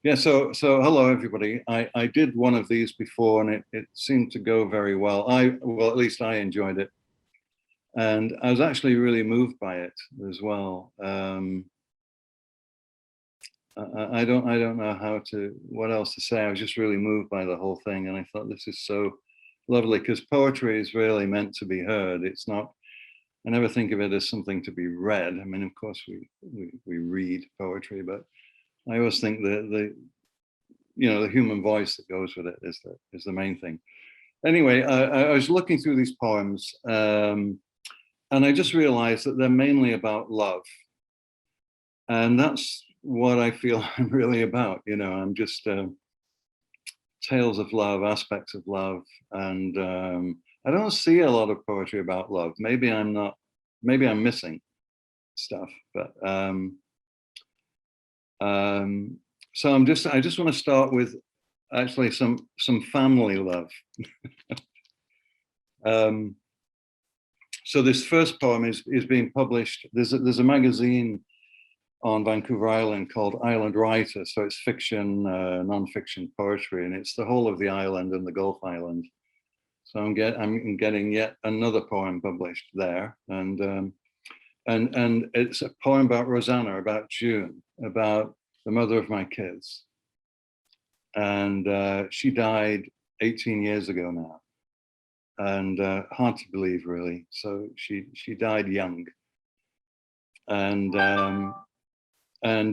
Yeah, so hello everybody. I did one of these before and it seemed to go very well. Well, at least I enjoyed it. And I was actually really moved by it as well. I don't know what else to say. I was just really moved by the whole thing. And I thought this is so lovely because poetry is really meant to be heard. It's not, I never think of it as something to be read. I mean, of course we read poetry, but I always think that the human voice that goes with it is the main thing. Anyway, I was looking through these poems and I just realized that they're mainly about love. And that's what I feel I'm really about. I'm just tales of love, aspects of love. And I don't see a lot of poetry about love. Maybe I'm missing stuff, but so I just want to start with actually some family love. So this first poem is being published. There's a magazine on Vancouver Island called Island Writer. So it's fiction, non-fiction poetry, and it's the whole of the island and the Gulf Island. So I'm getting yet another poem published there, and it's a poem about ROSANNA, about June, about the mother of my kids. And she died 18 years ago now. And hard to believe, really. So she died young. And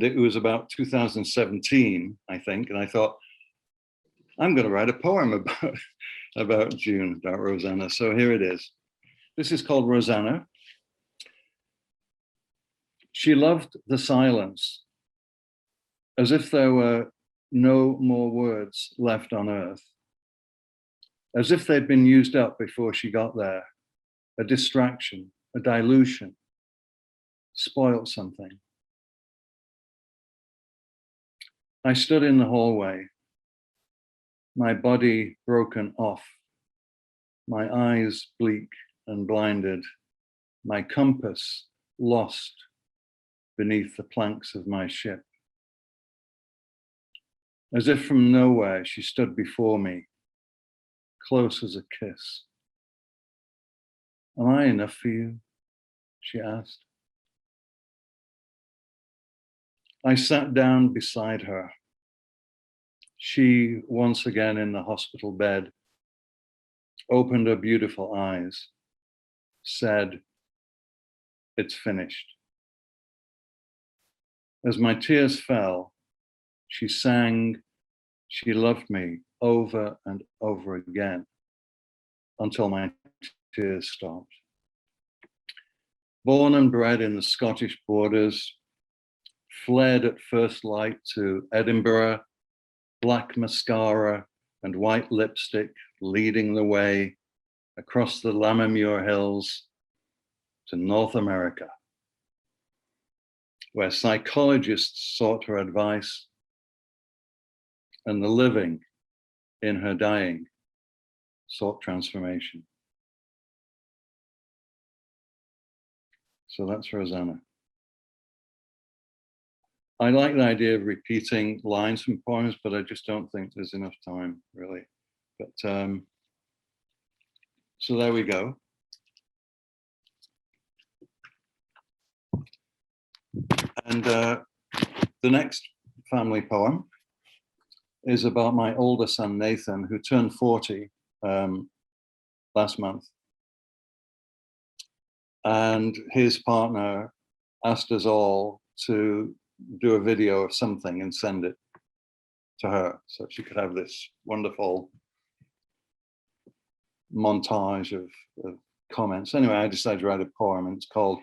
it was about 2017, I think. And I thought, I'm going to write a poem about June, about ROSANNA. So here it is. This is called ROSANNA. She loved the silence, as if there were no more words left on earth, as if they'd been used up before she got there, a distraction, a dilution, spoilt something. I stood in the hallway, my body broken off, my eyes bleak and blinded, my compass lost beneath the planks of my ship. As if from nowhere, she stood before me, close as a kiss. Am I enough for you? She asked. I sat down beside her. She, once again in the hospital bed, opened her beautiful eyes, said, "It's finished." As my tears fell, she sang, "She loved me," over and over again until my tears stopped. Born and bred in the Scottish borders, fled at first light to Edinburgh, black mascara and white lipstick leading the way across the Lammermuir Hills to North America, where psychologists sought her advice and the living in her dying sought transformation. So that's ROSANNA. I like the idea of repeating lines from poems, but I just don't think there's enough time, really. But so there we go. And the next family poem is about my older son, Nathan, who turned 40 last month. And his partner asked us all to do a video of something and send it to her so she could have this wonderful montage of comments. Anyway, I decided to write a poem, and it's called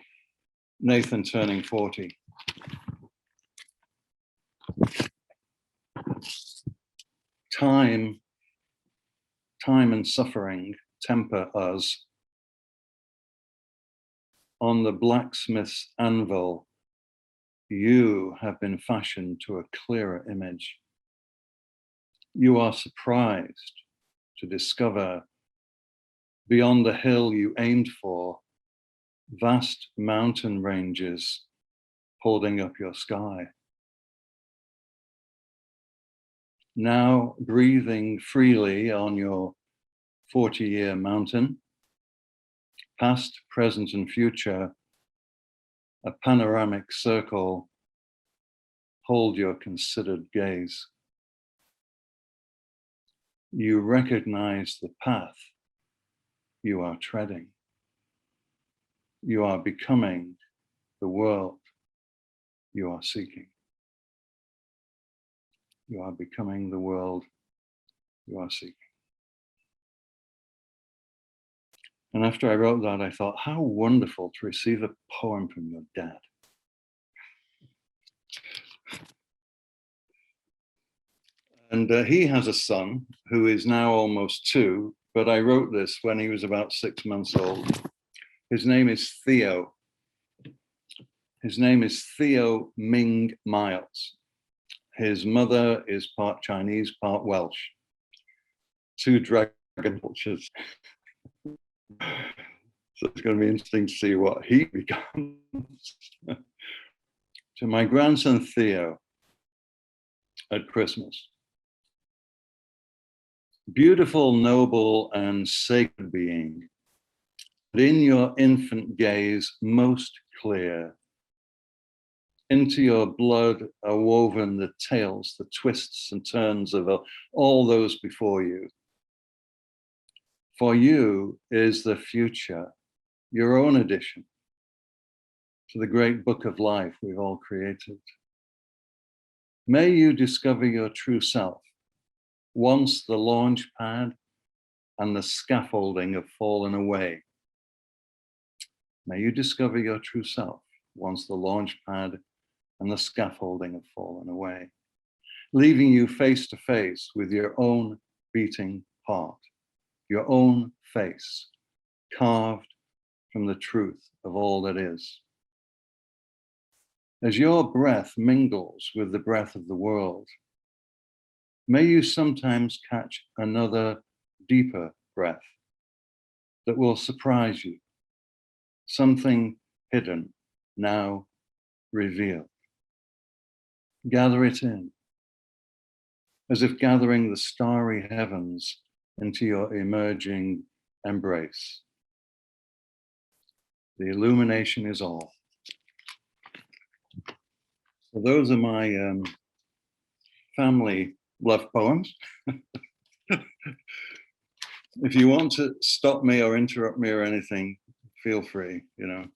Nathan Turning 40. Time and suffering temper us. On the blacksmith's anvil, you have been fashioned to a clearer image. You are surprised to discover beyond the hill you aimed for, vast mountain ranges holding up your sky. Now breathing freely on your 40-year mountain, past, present, and future, a panoramic circle, hold your considered gaze. You recognize the path you are treading. You are becoming the world you are seeking. You are becoming the world you are seeking. And after I wrote that, I thought, how wonderful to receive a poem from your dad. And he has a son who is now almost 2, but I wrote this when he was about 6 months old. His name is Theo. His name is Theo Ming Miles. His mother is part Chinese, part Welsh. 2 dragon cultures. So it's going to be interesting to see what he becomes. To my grandson Theo at Christmas. Beautiful, noble, and sacred being, in your infant gaze most clear, into your blood are woven the tales, the twists and turns of all those before you. For you is the future, your own addition to the great book of life we've all created. May you discover your true self once the launch pad and the scaffolding have fallen away. May you discover your true self once the launch pad and the scaffolding have fallen away, leaving you face to face with your own beating heart, your own face carved from the truth of all that is. As your breath mingles with the breath of the world, may you sometimes catch another deeper breath that will surprise you, something hidden, now revealed. Gather it in, as if gathering the starry heavens into your emerging embrace. The illumination is all. So those are my family love poems. If you want to stop me or interrupt me or anything, feel free, you know.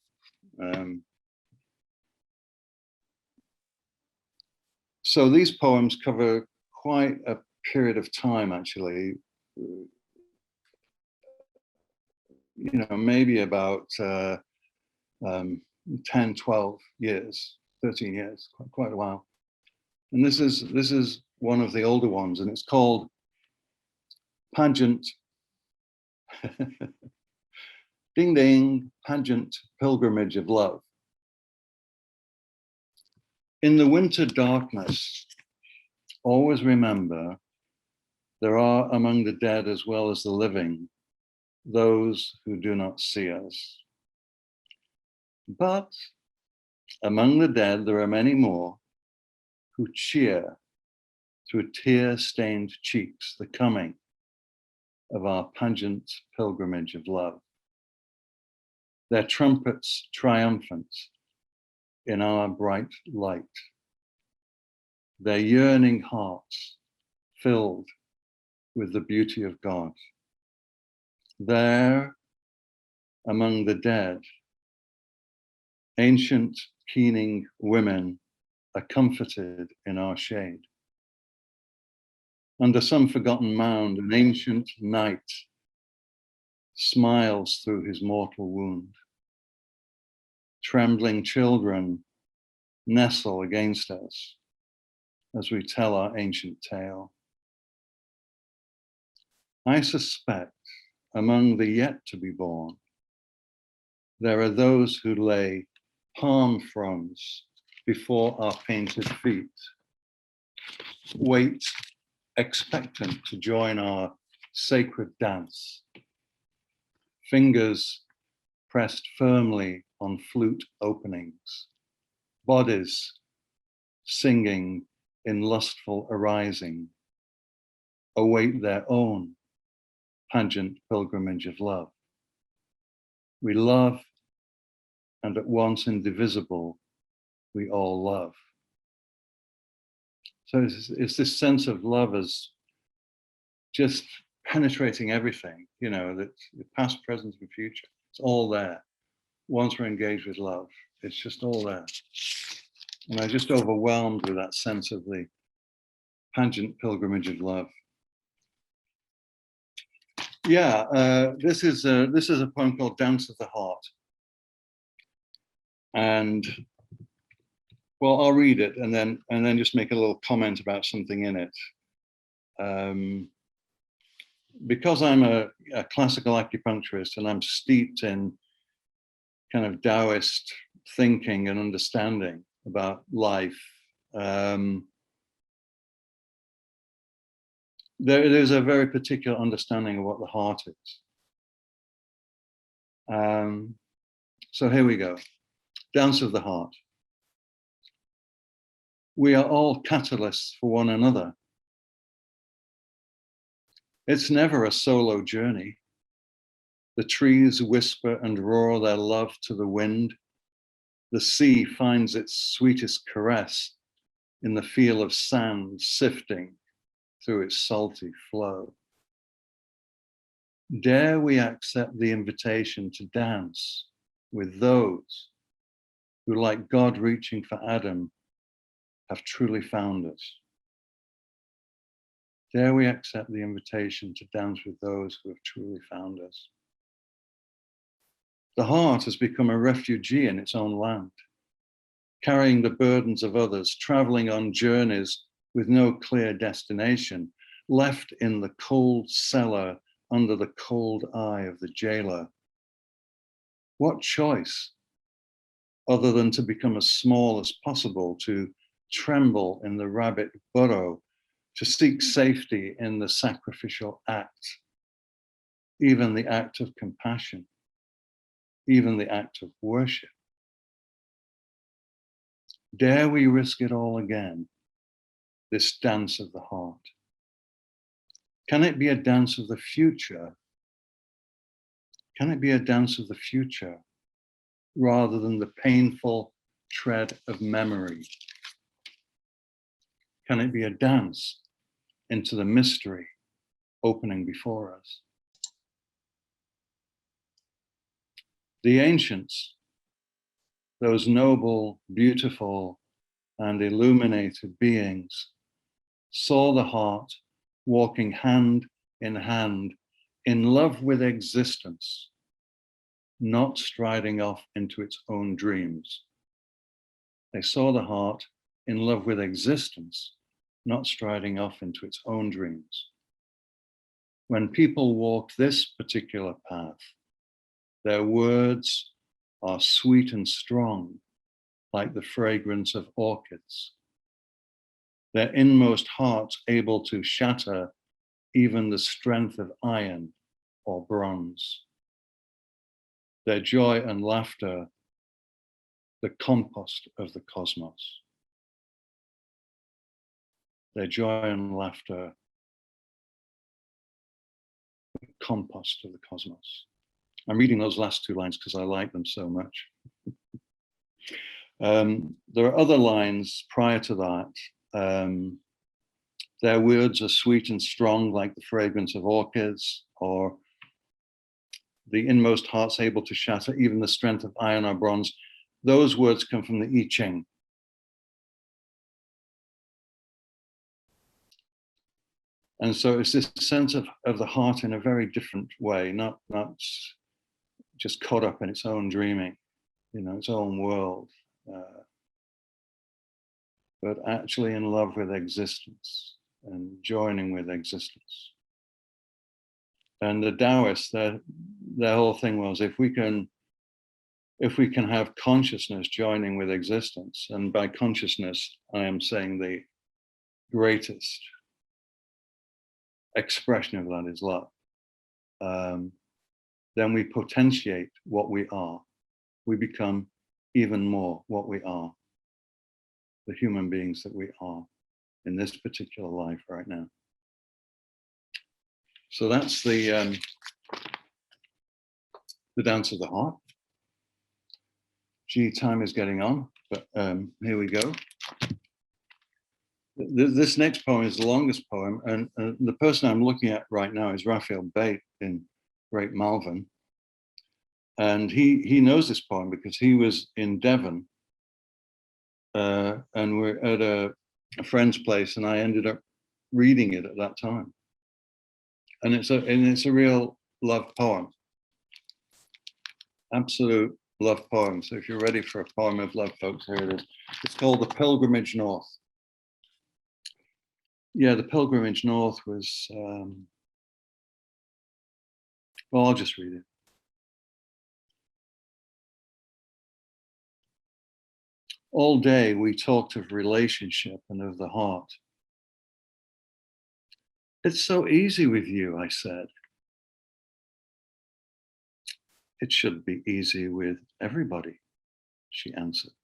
So these poems cover quite a period of time, actually. You know, maybe about 10, 12 years, 13 years, quite a while. And this is one of the older ones, and it's called Pageant, Ding Ding, Pageant Pilgrimage of Love. In the winter darkness, always remember there are among the dead as well as the living those who do not see us. But among the dead, there are many more who cheer through tear-stained cheeks the coming of our pageant pilgrimage of love. Their trumpets triumphant in our bright light. Their yearning hearts filled with the beauty of God. There, among the dead, ancient keening women are comforted in our shade. Under some forgotten mound, an ancient knight smiles through his mortal wound. Trembling children nestle against us as we tell our ancient tale. I suspect among the yet to be born, there are those who lay palm fronds before our painted feet, wait expectant to join our sacred dance, fingers pressed firmly on flute openings, bodies singing in lustful arising await their own pageant pilgrimage of love. We love, and at once indivisible, we all love. So it's this sense of love as just penetrating everything, you know, that the past, present, and future, it's all there. Once we're engaged with love, it's just all there. And I'm just overwhelmed with that sense of the pageant pilgrimage of love. Yeah, this is a poem called Dance of the Heart. And well, I'll read it and then just make a little comment about something in it. Because I'm a classical acupuncturist and I'm steeped in kind of Taoist thinking and understanding about life, there's a very particular understanding of what the heart is. So here we go. Dance of the Heart. We are all catalysts for one another. It's never a solo journey. The trees whisper and roar their love to the wind. The sea finds its sweetest caress in the feel of sand sifting through its salty flow. Dare we accept the invitation to dance with those who, like God reaching for Adam, have truly found us? Dare we accept the invitation to dance with those who have truly found us? The heart has become a refugee in its own land, carrying the burdens of others, traveling on journeys with no clear destination, left in the cold cellar under the cold eye of the jailer. What choice, other than to become as small as possible, to tremble in the rabbit burrow, to seek safety in the sacrificial act, even the act of compassion, even the act of worship? Dare we risk it all again, this dance of the heart? Can it be a dance of the future? Can it be a dance of the future rather than the painful tread of memory? Can it be a dance into the mystery opening before us? The ancients, those noble, beautiful, and illuminated beings, saw the heart walking hand in love with existence, not striding off into its own dreams. They saw the heart in love with existence, not striding off into its own dreams. When people walk this particular path, their words are sweet and strong, like the fragrance of orchids. Their inmost hearts able to shatter even the strength of iron or bronze. Their joy and laughter, the compost of the cosmos. Their joy and laughter, the compost of the cosmos. I'm reading those last two lines because I like them so much. There are other lines prior to that. Their words are sweet and strong like the fragrance of orchids, or the inmost heart's able to shatter even the strength of iron or bronze. Those words come from the I Ching. And so it's this sense of the heart in a very different way, not just caught up in its own dreaming, you know, its own world, but actually in love with existence and joining with existence. And the Taoists, their whole thing was, if we can have consciousness joining with existence, and by consciousness, I am saying the greatest expression of that is love, then we potentiate what we are. We become even more what we are, the human beings that we are in this particular life right now. So that's the dance of the heart. Gee, time is getting on, but here we go. This next poem is the longest poem, and the person I'm looking at right now is Raphael Bate in Great Malvern. And he knows this poem because he was in Devon, and we're at a friend's place, and I ended up reading it at that time. And it's a real love poem, absolute love poem. So if you're ready for a poem of love, folks, here it is. It's called The Pilgrimage North. Yeah, The Pilgrimage North was, well, I'll just read it. All day we talked of relationship and of the heart. It's so easy with you, I said. It should be easy with everybody, she answered.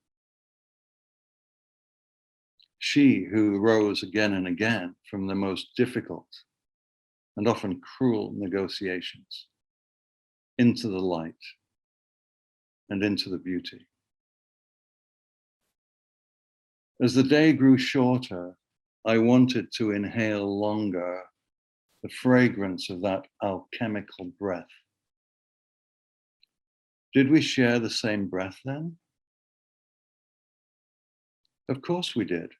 She who rose again and again from the most difficult and often cruel negotiations into the light and into the beauty. As the day grew shorter, I wanted to inhale longer the fragrance of that alchemical breath. Did we share the same breath then? Of course we did.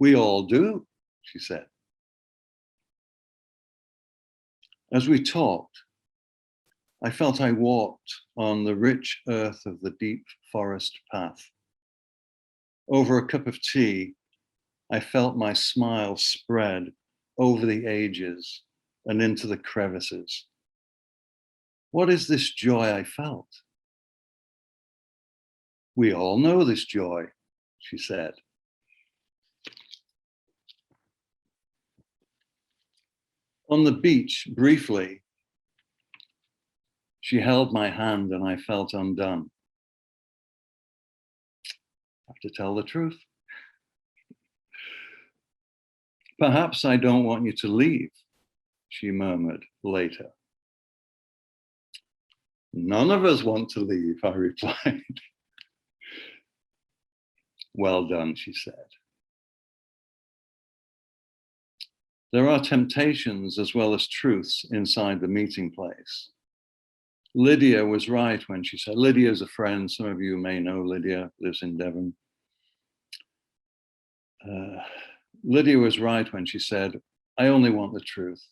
We all do, she said. As we talked, I felt I walked on the rich earth of the deep forest path. Over a cup of tea, I felt my smile spread over the ages and into the crevices. What is this joy I felt? We all know this joy, she said. On the beach, briefly, she held my hand and I felt undone. I have to tell the truth. Perhaps I don't want you to leave, she murmured later. None of us want to leave, I replied. Well done, she said. There are temptations as well as truths inside the meeting place. Lydia was right when she said, Lydia's a friend, some of you may know Lydia, lives in Devon. Lydia was right when she said, I only want the truth.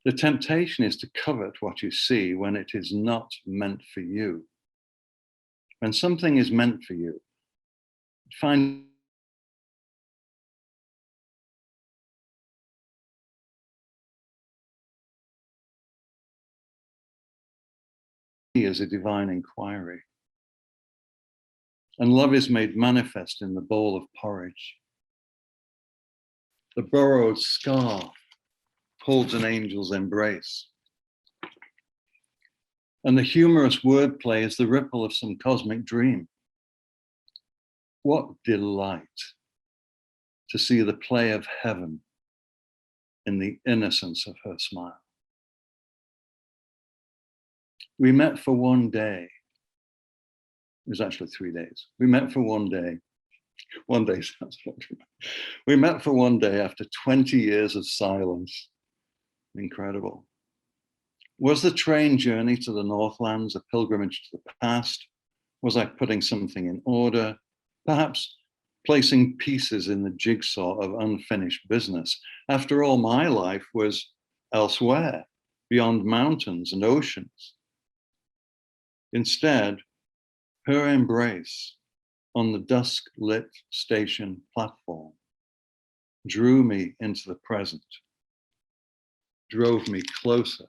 The temptation is to covet what you see when it is not meant for you. When something is meant for you, find as a divine inquiry. And love is made manifest in the bowl of porridge. The borrowed scarf holds an angel's embrace. And the humorous wordplay is the ripple of some cosmic dream. What delight to see the play of heaven in the innocence of her smile. We met for one day. It was actually 3 days. We met for one day. One day sounds like we met for one day after 20 years of silence. Incredible. Was the train journey to the Northlands a pilgrimage to the past? Was I putting something in order? Perhaps placing pieces in the jigsaw of unfinished business. After all, my life was elsewhere, beyond mountains and oceans. Instead, her embrace on the dusk-lit station platform drew me into the present, drove me closer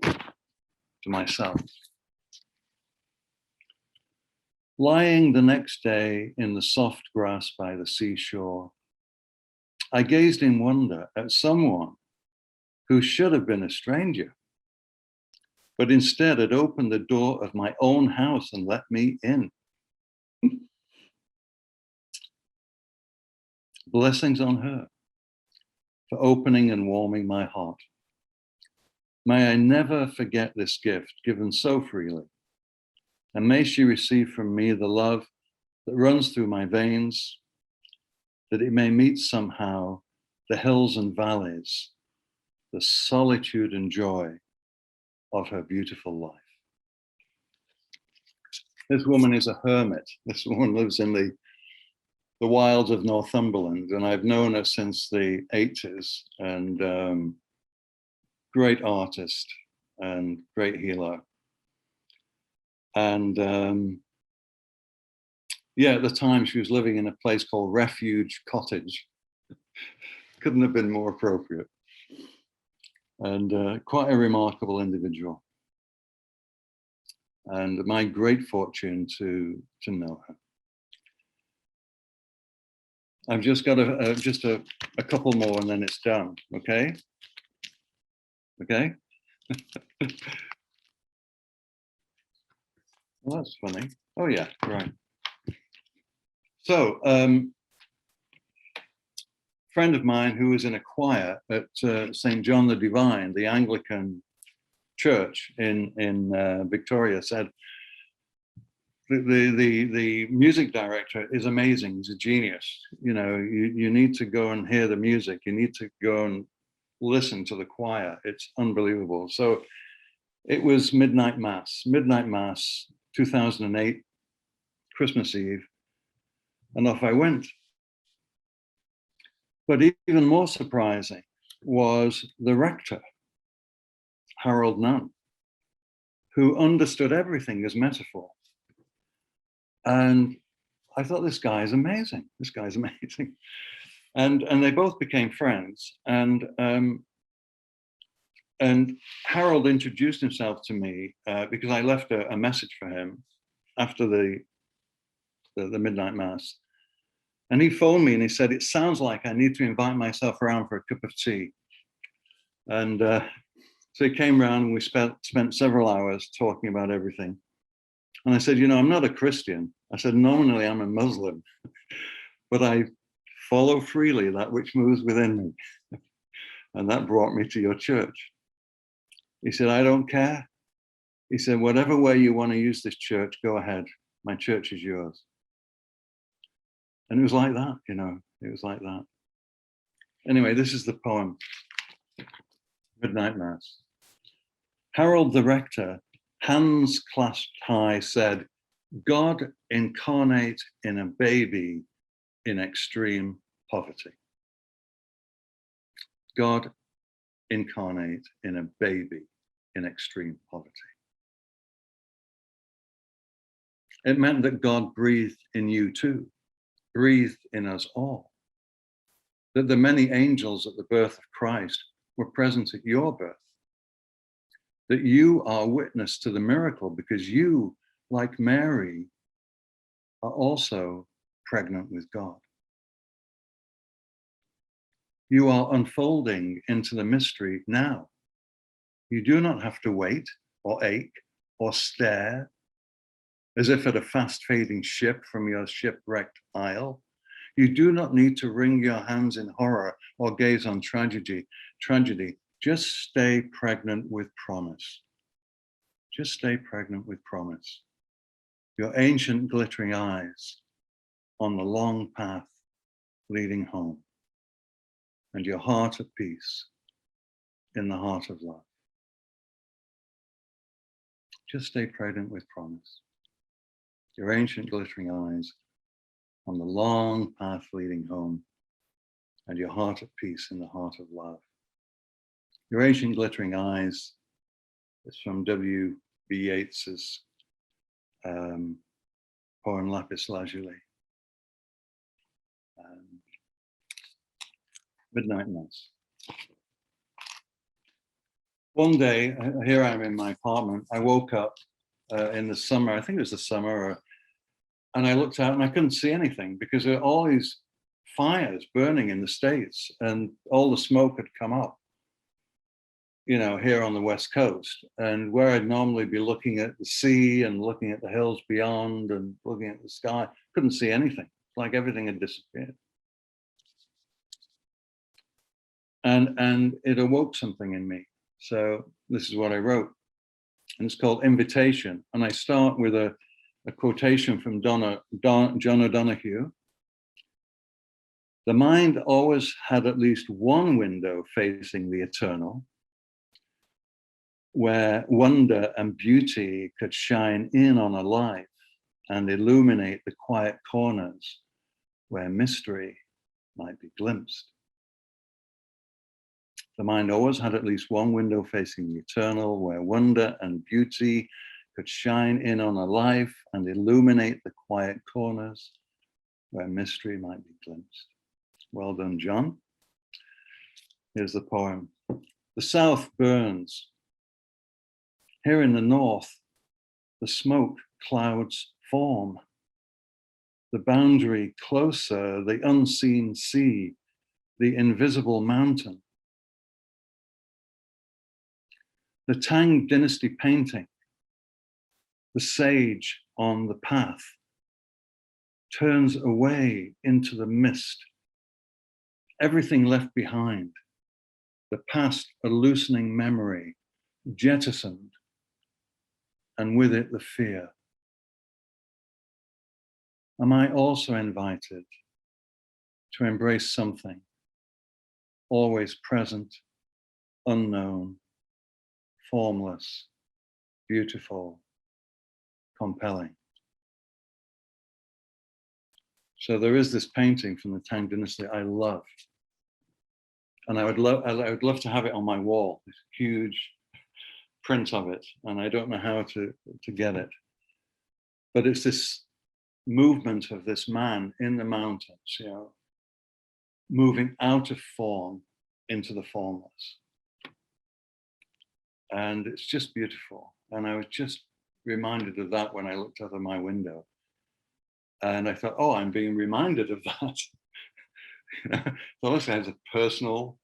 to myself. Lying the next day in the soft grass by the seashore, I gazed in wonder at someone who should have been a stranger, but instead had opened the door of my own house and let me in. Blessings on her. for opening and warming my heart. May I never forget this gift given so freely, and may she receive from me the love that runs through my veins, that it may meet somehow the hills and valleys, the solitude and joy of her beautiful life. This woman is a hermit. This woman lives in the wilds of Northumberland, and I've known her since the 80s, and great artist and great healer. And yeah, at the time she was living in a place called Refuge Cottage. Couldn't have been more appropriate. And quite a remarkable individual. And my great fortune to know her. I've just got a couple more and then it's done, okay? Okay? Well, that's funny. Oh yeah, right. So, friend of mine who was in a choir at St. John the Divine, the Anglican church in Victoria, said, the music director is amazing. He's a genius. You know, you need to go and hear the music. You need to go and listen to the choir. It's unbelievable. So it was Midnight Mass, 2008, Christmas Eve, and off I went. But even more surprising was the rector, Harold Nunn, who understood everything as metaphor. And I thought, this guy is amazing. This guy's amazing. And they both became friends. And Harold introduced himself to me because I left a message for him after the Midnight Mass. And he phoned me and he said, it sounds like I need to invite myself around for a cup of tea. And so he came around and we spent several hours talking about everything. And I said, you know, I'm not a Christian. I said, nominally I'm a Muslim, but I follow freely that which moves within me. And that brought me to your church. He said, I don't care. He said, whatever way you want to use this church, go ahead. My church is yours. And it was like that, you know, it was like that. Anyway, this is the poem, Midnight Mass. Harold the rector, hands clasped high, said, God incarnate in a baby in extreme poverty. God incarnate in a baby in extreme poverty. It meant that God breathed in you too, breathed in us all. That the many angels at the birth of Christ were present at your birth. That you are witness to the miracle because you, like Mary, are also pregnant with God. You are unfolding into the mystery now. You do not have to wait or ache or stare as if at a fast fading ship from your shipwrecked isle. You do not need to wring your hands in horror or gaze on tragedy. Just stay pregnant with promise. Just stay pregnant with promise. Your ancient glittering eyes on the long path leading home, and your heart at peace in the heart of love. Just stay pregnant with promise. Your ancient glittering eyes on the long path leading home, and your heart at peace in the heart of love. Your ancient glittering eyes is from W.B. Yeats's poem Lapis Lazuli. Midnight Mass. One day, here I am in my apartment, I woke up in the summer, I think it was the summer, and I looked out and I couldn't see anything because there were all these fires burning in the States and all the smoke had come up, you know, here on the West Coast. And where I'd normally be looking at the sea and looking at the hills beyond and looking at the sky, couldn't see anything, like everything had disappeared. And it awoke something in me. So this is what I wrote, and it's called Invitation. And I start with a quotation from John O'Donohue. The mind always had at least one window facing the eternal, where wonder and beauty could shine in on a life and illuminate the quiet corners where mystery might be glimpsed. The mind always had at least one window facing the eternal, where wonder and beauty could shine in on a life and illuminate the quiet corners where mystery might be glimpsed. Well done, John. Here's the poem. The south burns. Here in the north, the smoke clouds form. The boundary closer, the unseen sea, the invisible mountain. The Tang dynasty painting, the sage on the path, turns away into the mist. Everything left behind, the past a loosening memory, jettisoned, and with it the fear. Am I also invited to embrace something always present, unknown, formless, beautiful, compelling? So there is this painting from the Tang Dynasty I love, and I would love to have it on my wall. This huge print of it, and I don't know how to get it. But it's this movement of this man in the mountains, you know, moving out of form into the formless. And it's just beautiful. And I was just reminded of that when I looked out of my window. And I thought, oh, I'm being reminded of that. So this has a personal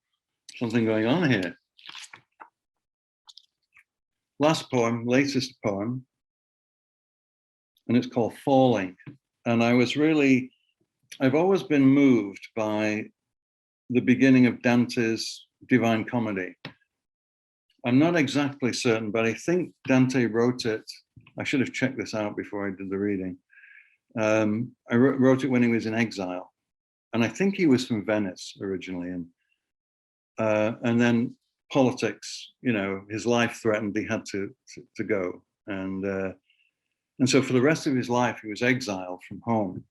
something going on here. Last poem, latest poem, and it's called Falling. And I've always been moved by the beginning of Dante's Divine Comedy. I'm not exactly certain, but I think Dante wrote it. I should have checked this out before I did the reading. I wrote it when he was in exile, and I think he was from Venice originally, and then politics, you know, his life threatened. He had to go, and so for the rest of his life, he was exiled from home.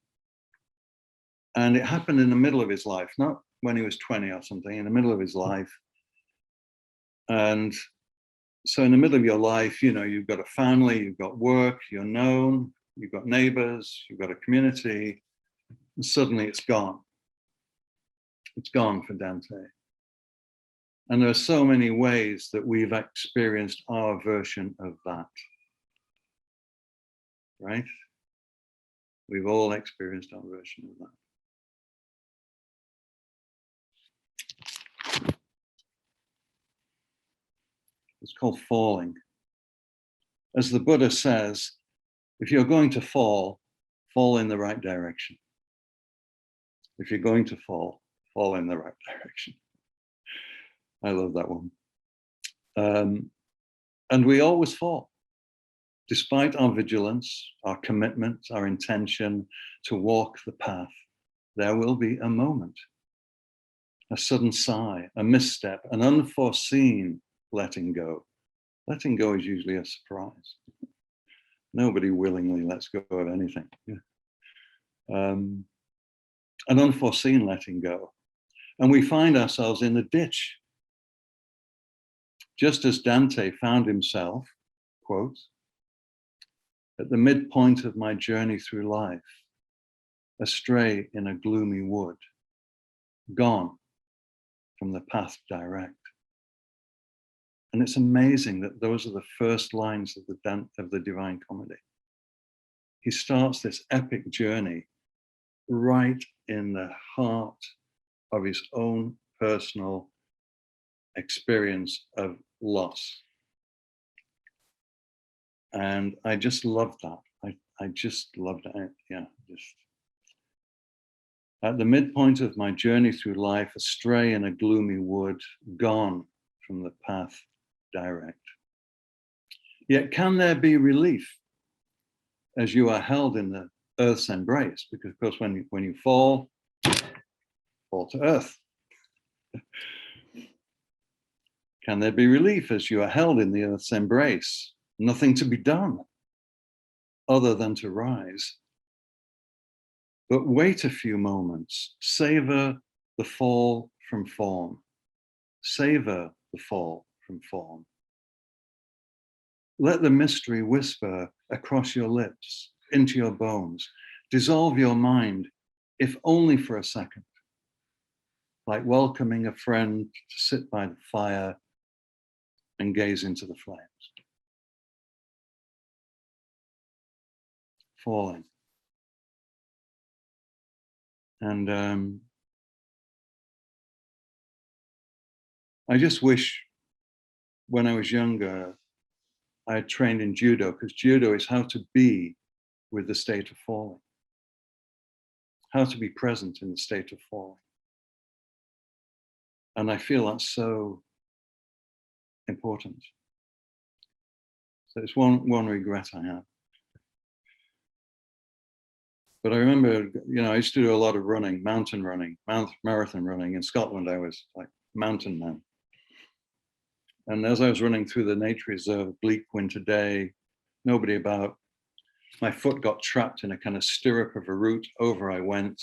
And it happened in the middle of his life, not when he was 20 or something, in the middle of his life. And so in the middle of your life, you know, you've got a family, you've got work, you're known, you've got neighbors, you've got a community, and suddenly it's gone. It's gone for Dante. And there are so many ways that we've experienced our version of that, right? We've all experienced our version of that. It's called Falling. As the Buddha says, if you're going to fall in the right direction. If you're going to fall in the right direction. I love that one. And we always fall. Despite our vigilance, our commitment, our intention to walk the path, there will be a moment, a sudden sigh, a misstep, an unforeseen letting go. Letting go is usually a surprise. Nobody willingly lets go of anything. Yeah. An unforeseen letting go. And we find ourselves in the ditch. Just as Dante found himself, quote, at the midpoint of my journey through life, astray in a gloomy wood, gone from the path direct. And it's amazing that those are the first lines of the Divine Comedy. He starts this epic journey right in the heart of his own personal experience of loss. And I just loved that. I just loved it. Yeah, just At the midpoint of my journey through life, astray in a gloomy wood, gone from the path direct. Yet can there be relief as you are held in the earth's embrace? Because of course, when you fall to earth. Can there be relief as you are held in the earth's embrace? Nothing to be done other than to rise. But wait a few moments, savor the fall from form. Savor the fall from form. Let the mystery whisper across your lips, into your bones. Dissolve your mind, if only for a second. Like welcoming a friend to sit by the fire and gaze into the flames. Falling. And I just wish when I was younger, I had trained in judo, because judo is how to be with the state of falling. How to be present in the state of falling. And I feel that's so important. So it's one regret I have. But I remember, I used to do a lot of running, mountain running, marathon running. In Scotland, I was like mountain man. And as I was running through the nature reserve, bleak winter day, nobody about, my foot got trapped in a kind of stirrup of a root, over I went.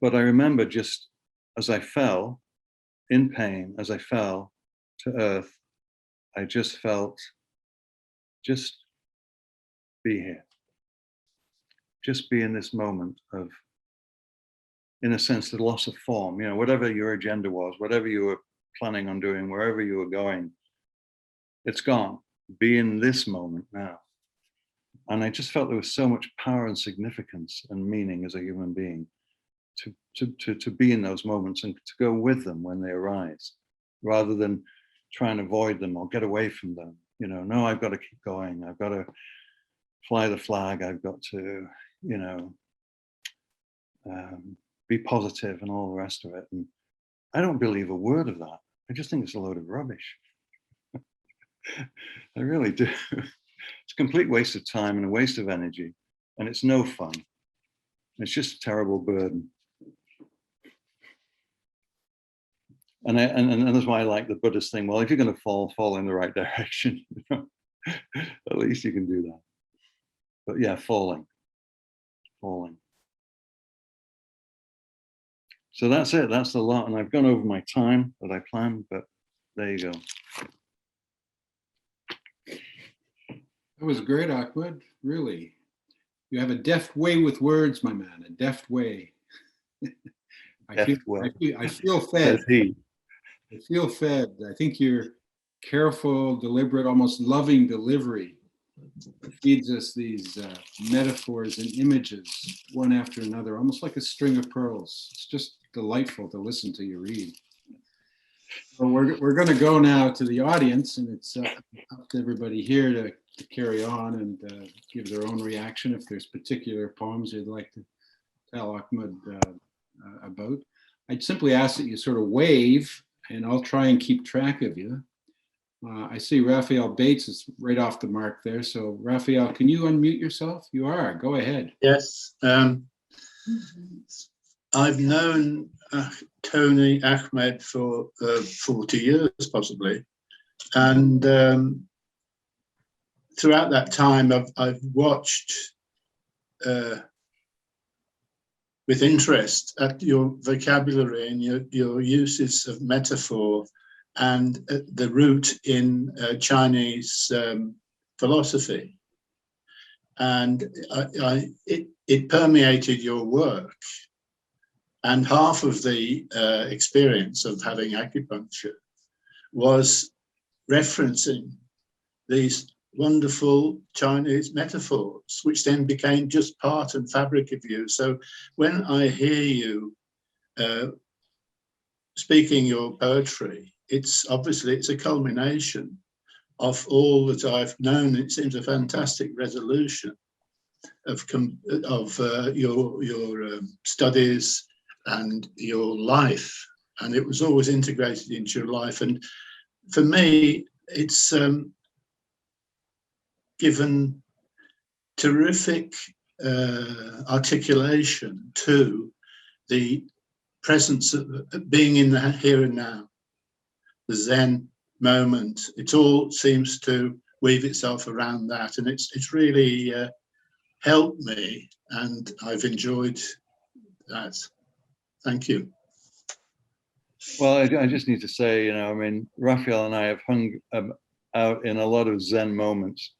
But I remember just as I fell, in pain, as I fell to earth, I just felt, just be here. Just be in this moment of, in a sense, the loss of form, whatever your agenda was, whatever you were planning on doing, wherever you were going, it's gone. Be in this moment now. And I just felt there was so much power and significance and meaning as a human being to be in those moments and to go with them when they arise, rather than try and avoid them or get away from them. No, I've got to keep going. I've got to fly the flag. I've got to, be positive and all the rest of it. And I don't believe a word of that. I just think it's a load of rubbish. I really do. It's a complete waste of time and a waste of energy, and it's no fun. It's just a terrible burden. And that's why I like the Buddhist thing. Well, if you're going to fall in the right direction. At least you can do that. But yeah, falling. So that's it. That's the lot. And I've gone over my time that I planned, but there you go. That was great, Ahmad. Really. You have a deft way with words, my man. A deft way. I feel fed. I feel fed. I think your careful, deliberate, almost loving delivery feeds us these metaphors and images one after another, almost like a string of pearls. It's just delightful to listen to you read. So we're going to go now to the audience, and it's up to everybody here to carry on and give their own reaction if there's particular poems you'd like to tell Ahmad about. I'd simply ask that you sort of wave, and I'll try and keep track of you. I see Raphael Bates is right off the mark there. So Raphael, can you unmute yourself? You are, go ahead. Yes, I've known Tony Ahmad for 40 years possibly. And throughout that time, I've watched with interest at your vocabulary and your uses of metaphor and the root in Chinese philosophy. And it permeated your work. And half of the experience of having acupuncture was referencing these wonderful Chinese metaphors, which then became just part and fabric of you. So when I hear you speaking your poetry, it's a culmination of all that I've known. It seems a fantastic resolution your studies and your life, and it was always integrated into your life. And for me, it's given terrific articulation to the presence of being in the here and now, the Zen moment. It all seems to weave itself around that, and it's really helped me, and I've enjoyed that. Thank you. Well, I just need to say, you know, I mean, Raphael and I have hung out in a lot of Zen moments.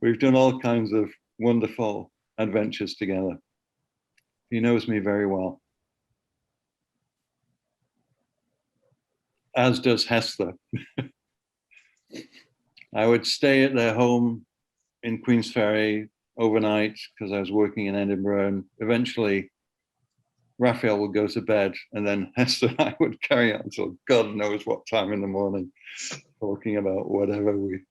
We've done all kinds of wonderful adventures together. He knows me very well, as does Hester. I would stay at their home in Queensferry overnight because I was working in Edinburgh, and eventually Raphael would go to bed, and then Hester and I would carry on until God knows what time in the morning, talking about whatever we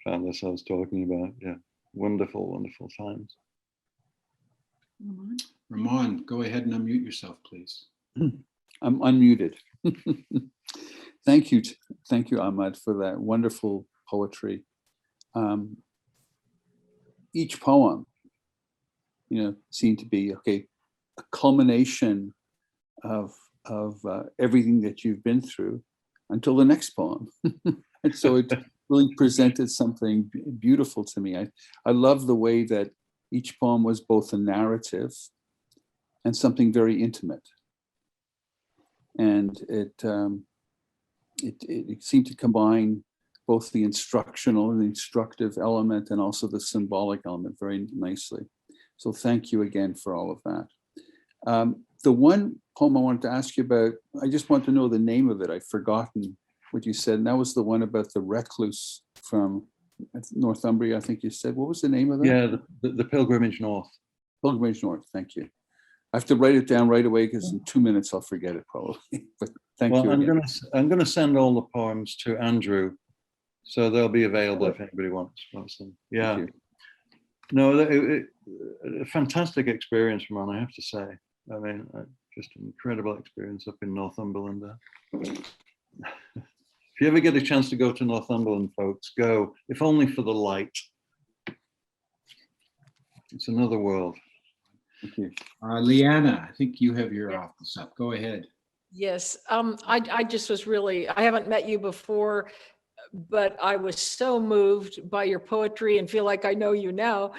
found ourselves talking about. Yeah, wonderful, wonderful times. Ramon, go ahead and unmute yourself, please. I'm unmuted. Thank you, Ahmad, for that wonderful poetry. Each poem, you know, seemed to be a culmination of everything that you've been through until the next poem. And so it really presented something beautiful to me. I love the way that each poem was both a narrative and something very intimate. And it seemed to combine both the instructional and the instructive element and also the symbolic element very nicely. So thank you again for all of that. The one poem I wanted to ask you about, I just want to know the name of it. I've forgotten what you said. And that was the one about the recluse from Northumbria, I think you said. What was the name of that? Yeah, the Pilgrimage North. Pilgrimage North, thank you. I have to write it down right away because in 2 minutes I'll forget it probably. But thank you. I'm gonna send all the poems to Andrew, so they'll be available if anybody wants them. Yeah. No, a fantastic experience, Ramon, I have to say. I mean, just an incredible experience up in Northumberland there. If you ever get a chance to go to Northumberland, folks, go, if only for the light. It's another world. Thank you. Leanna, I think you have your office up. Go ahead. Yes, I just was really, I haven't met you before, but I was so moved by your poetry and feel like I know you now.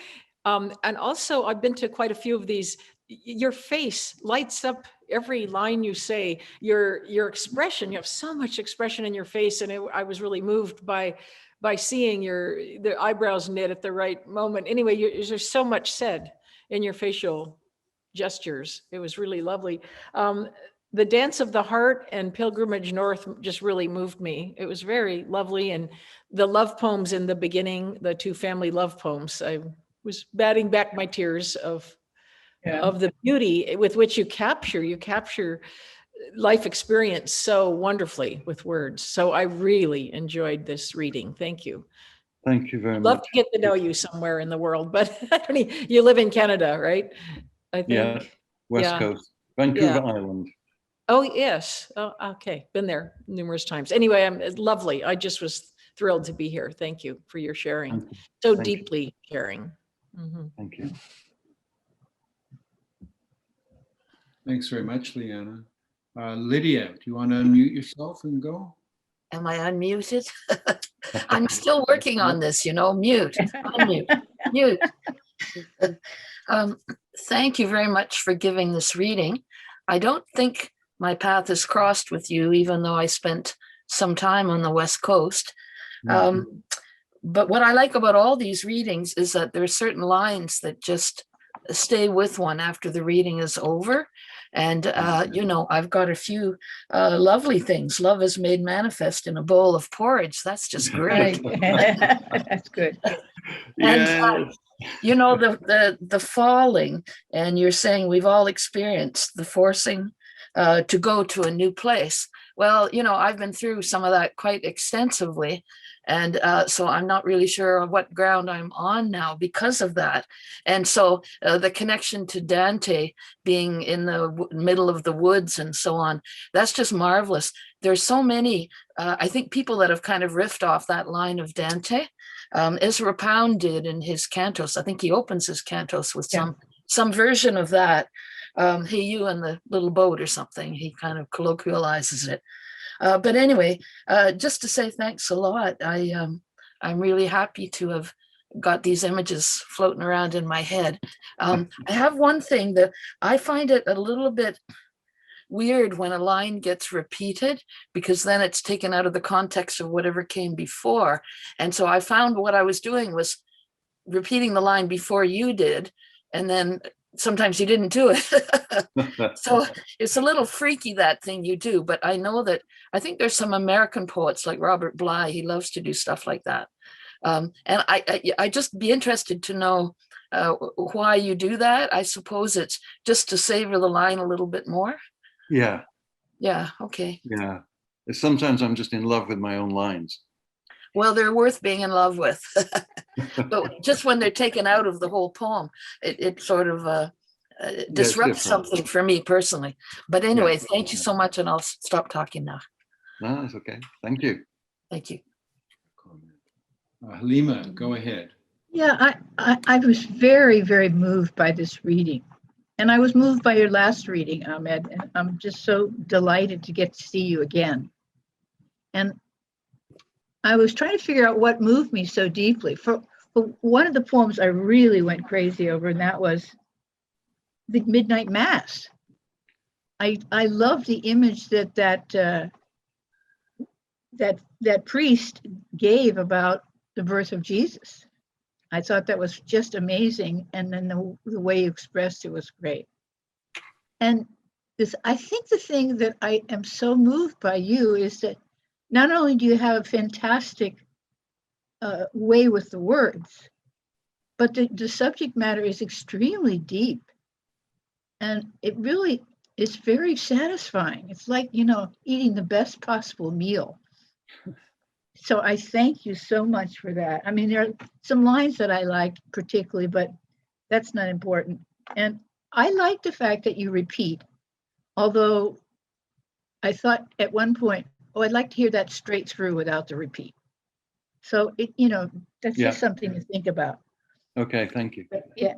And also I've been to quite a few of these. Your face lights up every line you say, your expression, you have so much expression in your face. And I was really moved by seeing the eyebrows knit at the right moment. Anyway, there's so much said in your facial gestures. It was really lovely. The Dance of the Heart and Pilgrimage North just really moved me. It was very lovely. And the love poems in the beginning, the two family love poems, I was batting back my tears of the beauty with which you capture life experience so wonderfully with words. So I really enjoyed this reading. Thank you. Thank you very much. Love to get to know you somewhere in the world, but you live in Canada, right? I think. Yeah, West Coast, Vancouver Island. Oh, yes. Oh, okay. Been there numerous times. Anyway, it's lovely. I just was thrilled to be here. Thank you for your sharing. So deeply sharing. Mm-hmm. Thank you. Thanks very much, Leanna. Lydia, do you want to unmute yourself and go? Am I unmuted? I'm still working on this, mute, unmute, mute. Thank you very much for giving this reading. I don't think my path is crossed with you, even though I spent some time on the West Coast. But what I like about all these readings is that there are certain lines that just stay with one after the reading is over. And, I've got a few lovely things. Love is made manifest in a bowl of porridge. That's just great. That's good. And, the falling, and you're saying we've all experienced the forcing to go to a new place. Well, I've been through some of that quite extensively. And so I'm not really sure what ground I'm on now because of that. And so the connection to Dante being in the middle of the woods and so on, that's just marvelous. There's so many, I think, people that have kind of riffed off that line of Dante. Ezra Pound did in his cantos. I think he opens his cantos with some version of that. Hey, you and the little boat or something. He kind of colloquializes it. But anyway, just to say thanks a lot. I'm really happy to have got these images floating around in my head. I have one thing that I find it a little bit weird when a line gets repeated, because then it's taken out of the context of whatever came before. And so I found what I was doing was repeating the line before you did, and then sometimes you didn't do it. So it's a little freaky, that thing you do. But I know that I think there's some American poets like Robert Bly. He loves to do stuff like that. And I just be interested to know why you do that. I suppose it's just to savor the line a little bit more. Yeah. Yeah. Okay. Yeah. Sometimes I'm just in love with my own lines. Well, they're worth being in love with. But just when they're taken out of the whole poem, it sort of disrupts something for me personally. But anyway, thank you so much, and I'll stop talking now. No, that's okay. Thank you. Thank you. Halima, go ahead. Yeah, I was very, very moved by this reading. And I was moved by your last reading, Ahmed, and I'm just so delighted to get to see you again. And I was trying to figure out what moved me so deeply. For one of the poems I really went crazy over, and that was the Midnight Mass. I love the image that priest gave about the birth of Jesus. I thought that was just amazing, and then the way you expressed it was great. And I think the thing that I am so moved by you is that not only do you have a fantastic way with the words, but the subject matter is extremely deep, and it really is very satisfying. It's like, eating the best possible meal. So I thank you so much for that. I mean, there are some lines that I like particularly, but that's not important. And I like the fact that you repeat, although I thought at one point, I'd like to hear that straight through without the repeat. So, that's just something to think about. Okay, thank you. But yeah.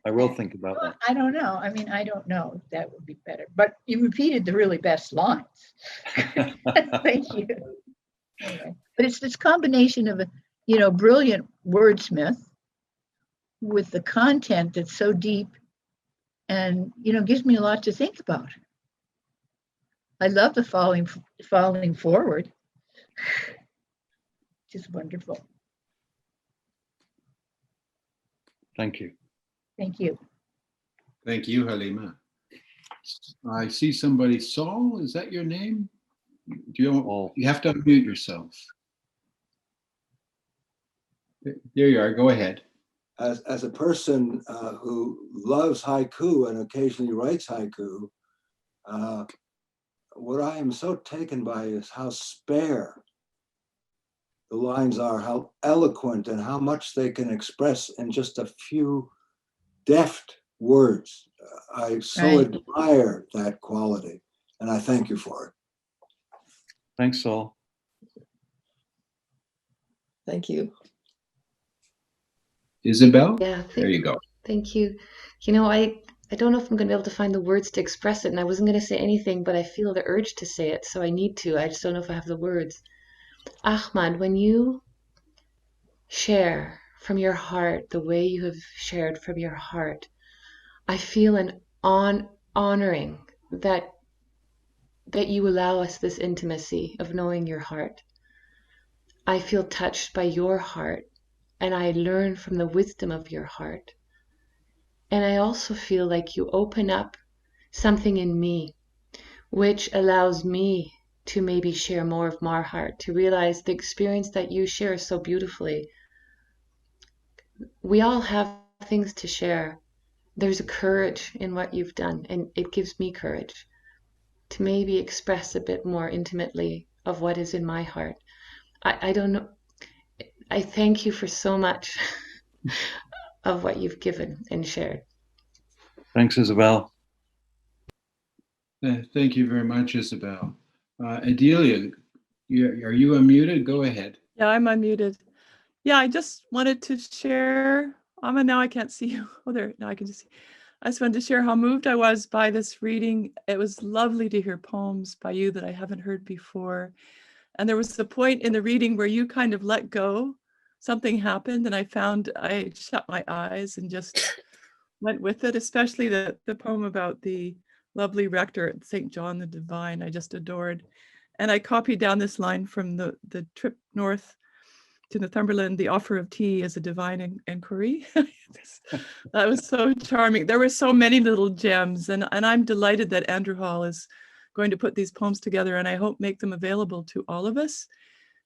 I will think about that. I don't know. I mean, I don't know. That would be better. But you repeated the really best lines. Thank you. Anyway, but it's this combination of a, brilliant wordsmith with the content that's so deep and, gives me a lot to think about. I love the falling forward. Just wonderful. Thank you. Thank you. Thank you, Halima. I see somebody. Saul, is that your name? You have to unmute yourself. There you are. Go ahead. As a person who loves haiku and occasionally writes haiku, what I am so taken by is how spare the lines are, how eloquent, and how much they can express in just a few deft words. I so admire that quality, and I thank you for it. Thanks, Saul. Thank you. Isabel? Yeah. There you go. Thank you. I don't know if I'm going to be able to find the words to express it, and I wasn't going to say anything, but I feel the urge to say it, so I need to. I just don't know if I have the words. Ahmad, when you share from your heart the way you have shared from your heart, I feel an honoring that you allow us this intimacy of knowing your heart. I feel touched by your heart, and I learn from the wisdom of your heart. And I also feel like you open up something in me, which allows me to maybe share more of my heart, to realize the experience that you share so beautifully. We all have things to share. There's a courage in what you've done, and it gives me courage to maybe express a bit more intimately of what is in my heart. I don't know. I thank you for so much of what you've given and shared. Thanks, Isabel. Thank you very much, Isabel. Adelia, are you unmuted? Go ahead. Yeah, I'm unmuted. Yeah, I just wanted to share. Ahmad, now I can't see you. Oh, there. Now I can just see. I just wanted to share how moved I was by this reading. It was lovely to hear poems by you that I haven't heard before. And there was a point in the reading where you kind of let go. Something happened, and I shut my eyes and just went with it, especially the poem about the lovely rector at St. John the Divine. I just adored. And I copied down this line from the trip north to Northumberland, the offer of tea is a divine inquiry. That was so charming. There were so many little gems, and I'm delighted that Andrew Hall is going to put these poems together, and I hope make them available to all of us,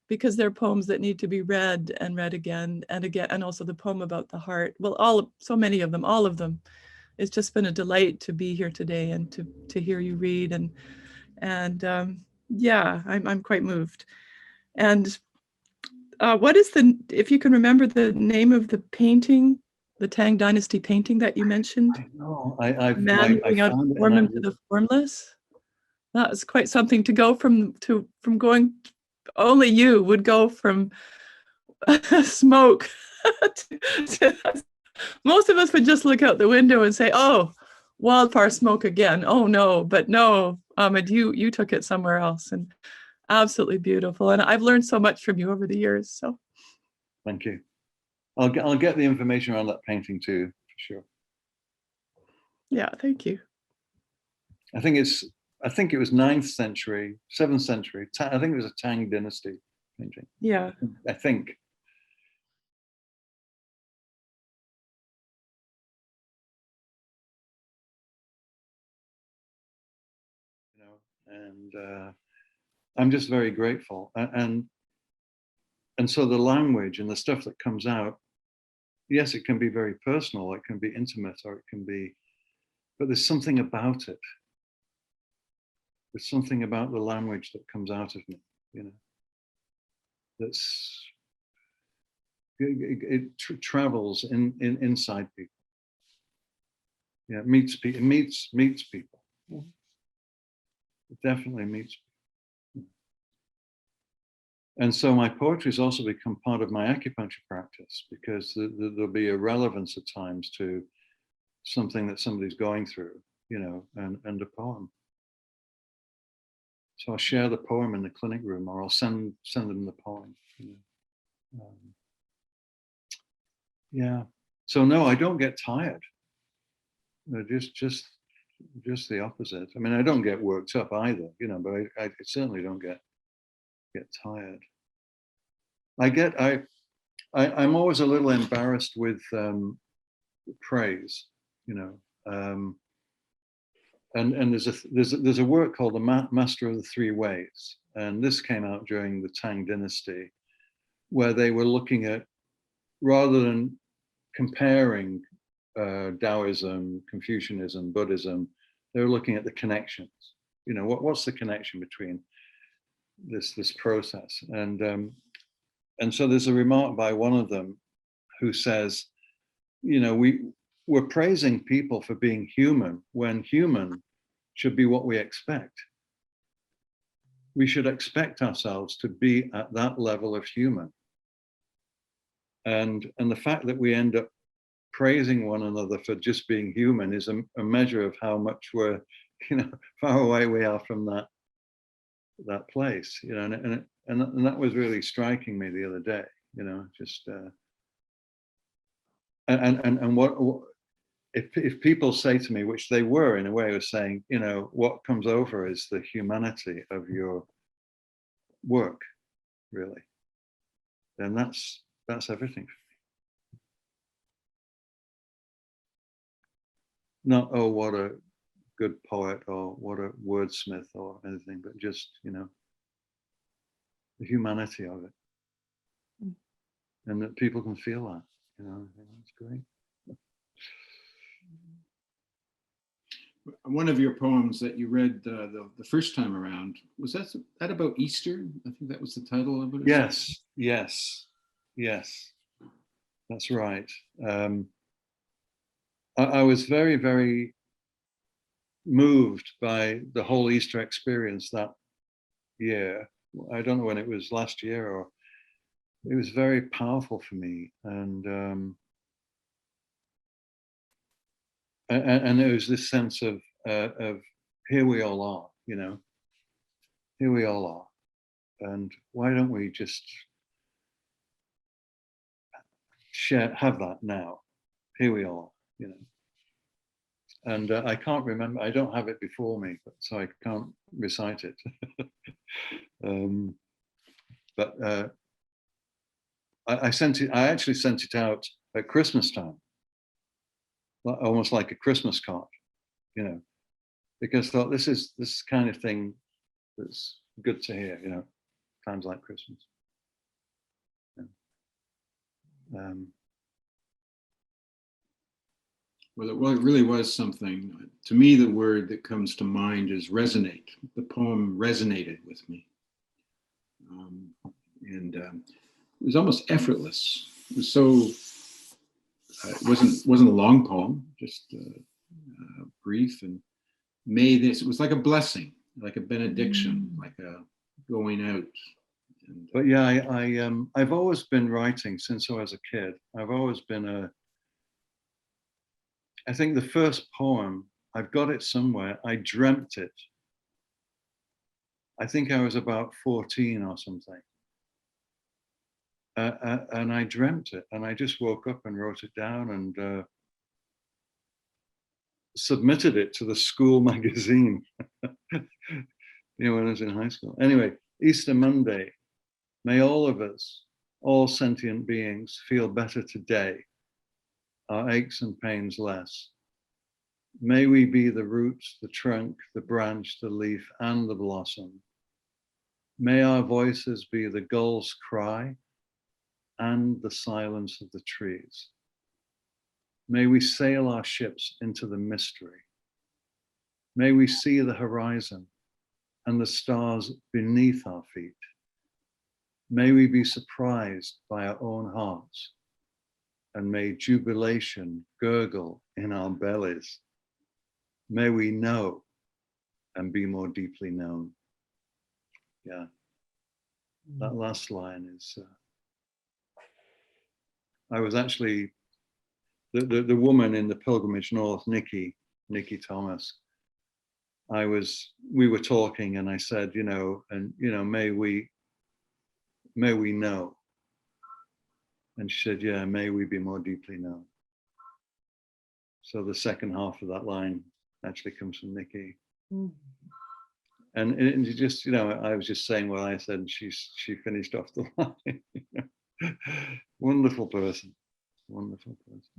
because they're poems that need to be read and read again and again. And also the poem about the heart. Well, so many of them, all of them. It's just been a delight to be here today and to hear you read. And yeah, I'm quite moved. And what is if you can remember the name of the painting, the Tang Dynasty painting that you mentioned? I know. I've Man moving out of the form into the formless. That was quite something to go from going. Only you would go from smoke to most of us would just look out the window and say, "Oh, wildfire smoke again. Oh no!" But no, Ahmad, you took it somewhere else, and absolutely beautiful. And I've learned so much from you over the years. So, thank you. I'll get the information around that painting too, for sure. Yeah, thank you. I think it was 9th century, 7th century. I think it was a Tang Dynasty painting. Yeah. I think. You know, and I'm just very grateful. And so the language and the stuff that comes out, yes, it can be very personal, it can be intimate, or it can be, but there's something about it. There's something about the language that comes out of me, you know, it travels inside people. Yeah, it meets people. It definitely meets people. And so my poetry has also become part of my acupuncture practice, because there'll be a relevance at times to something that somebody's going through, you know, and a poem. So I'll share the poem in the clinic room, or I'll send them the poem. You know. Yeah. So no, I don't get tired. Just the opposite. I mean, I don't get worked up either, you know, but I certainly don't get tired. I'm always a little embarrassed with praise, you know. And there's a work called The Master of the Three Ways, and this came out during the Tang Dynasty, where they were looking at, rather than comparing Taoism, Confucianism, Buddhism, they were looking at the connections. You know, what's the connection between this process? And so there's a remark by one of them who says, you know, we're praising people for being human, when human should be what we expect. We should expect ourselves to be at that level of human. And the fact that we end up praising one another for just being human is a measure of how much we're, you know, far away we are from that place, you know. And that was really striking me the other day, you know, just and what if people say to me, which they were in a way of saying, you know, what comes over is the humanity of your work, really, then that's everything for me. Not, oh, what a good poet, or what a wordsmith, or anything, but just, you know, the humanity of it, and that people can feel that, you know. I think that's great. One of your poems that you read the first time around, was that about Easter? I think that was the title of it. Yes, yes, yes, that's right. I was very, very moved by the whole Easter experience that year. I don't know when it was, last year, or it was very powerful for me. And there was this sense of here we all are, you know, here we all are, and why don't we just have that now? Here we are, you know. And I can't remember, I don't have it before me, so I can't recite it. But I sent it, I actually sent it out at Christmas time, almost like a Christmas card, you know, because I thought this is kind of thing that's good to hear, you know, times like Christmas. Yeah. Well, it really was something. To me, the word that comes to mind is resonate. The poem resonated with me. And it was almost effortless. It was so, it wasn't a long poem, just brief, and it was like a blessing, like a benediction, like a going out. And, but yeah, I've always been writing since I was a kid. I've always been I think the first poem, I've got it somewhere, I dreamt it. I think I was about 14 or something. And I dreamt it, and I just woke up and wrote it down and submitted it to the school magazine, you know, when I was in high school. Anyway, Easter Monday, may all of us, all sentient beings, feel better today, our aches and pains less. May we be the roots, the trunk, the branch, the leaf, and the blossom. May our voices be the gull's cry and the silence of the trees. May we sail our ships into the mystery. May we see the horizon and the stars beneath our feet. May we be surprised by our own hearts, and may jubilation gurgle in our bellies. May we know and be more deeply known. Yeah, that last line is, I was actually, the woman in the Pilgrimage North, Nikki Thomas, we were talking, and I said, you know, may we know. And she said, yeah, may we be more deeply known. So the second half of that line actually comes from Nikki. Mm. And it just, you know, I was just saying what I said, and she finished off the line. Wonderful person, wonderful person.